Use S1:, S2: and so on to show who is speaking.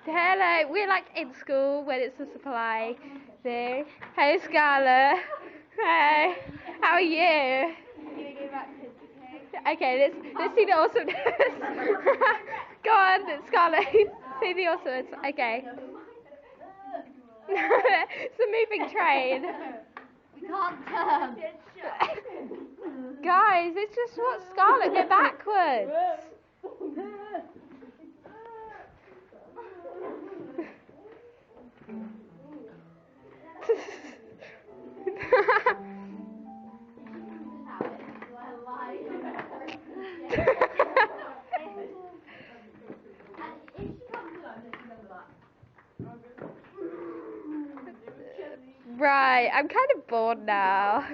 S1: Hello, we're like in school when it's a supply thing. Hey Scarlett. Hey, how are you? Okay, let's see the awesomeness. Go on, Scarlett. See the awesomeness. Okay. It's a moving train.
S2: We can't turn.
S1: Guys, it's just what Scarlett, go backwards. Right, I'm kind of bored now.